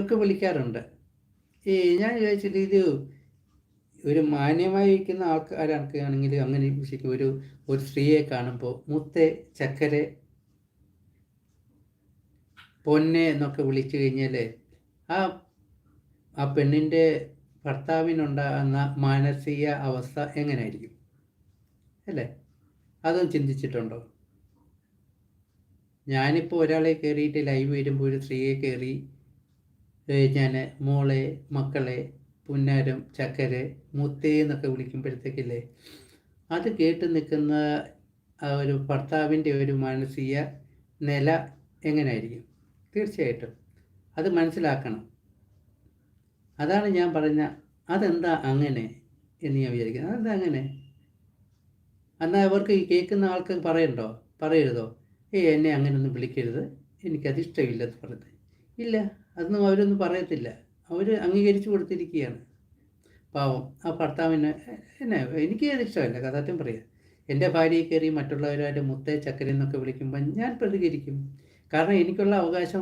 ഒക്കെ വിളിക്കാറുണ്ട്. ഞാൻ വിചാരിച്ചിട്ട് ഇത് ഒരു മാന്യമായി ഇരിക്കുന്ന ആൾക്കാരാണെങ്കിൽ അങ്ങനെ വിളിക്കും. ഒരു സ്ത്രീയെ കാണുമ്പോൾ മുത്തേ, ചക്കരെ, പൊന്നെ എന്നൊക്കെ വിളിച്ചു കഴിഞ്ഞാൽ ആ ആ പെണ്ണിൻ്റെ ഭർത്താവിനുണ്ടാകുന്ന മാനസിക അവസ്ഥ എങ്ങനെയായിരിക്കും അല്ലേ? അതും ചിന്തിച്ചിട്ടുണ്ടോ? ഞാനിപ്പോൾ ഒരാളെ കയറിയിട്ട് ലൈവ് വരുമ്പോൾ ഒരു സ്ത്രീയെ കയറി ഞാൻ മോളെ, മക്കളെ, പുന്നാരം, ചക്കരെ, മുത്തേ എന്നൊക്കെ വിളിക്കുമ്പോഴത്തേക്കില്ലേ, അത് കേട്ട് നിൽക്കുന്ന ആ ഒരു ഭർത്താവിൻ്റെ ഒരു മാനസിക നില എങ്ങനെയായിരിക്കും? തീർച്ചയായിട്ടും അത് മനസ്സിലാക്കണം. അതാണ് ഞാൻ പറഞ്ഞ അതെന്താ അങ്ങനെ എന്ന് ഞാൻ വിചാരിക്കുന്നത്. അതെന്താ അങ്ങനെ? എന്നാൽ അവർക്ക് ഈ കേൾക്കുന്ന ആൾക്ക് പറയരുതോ? എന്നെ അങ്ങനെയൊന്നും വിളിക്കരുത്, എനിക്കത് ഇഷ്ടമില്ലെന്ന് പറഞ്ഞത്. ഇല്ല, അതൊന്നും അവരൊന്നും പറയത്തില്ല. അവർ അംഗീകരിച്ചു കൊടുത്തിരിക്കുകയാണ്. പാവം ആ ഭർത്താവിന് എനിക്ക് അത് ഇഷ്ടമല്ല, സത്യം പറയാം. എൻ്റെ ഭാര്യയെ കയറി മറ്റുള്ളവരായിട്ട് മുത്തേ, ചക്കര എന്നൊക്കെ വിളിക്കുമ്പോൾ ഞാൻ പ്രതികരിക്കും. കാരണം എനിക്കുള്ള അവകാശം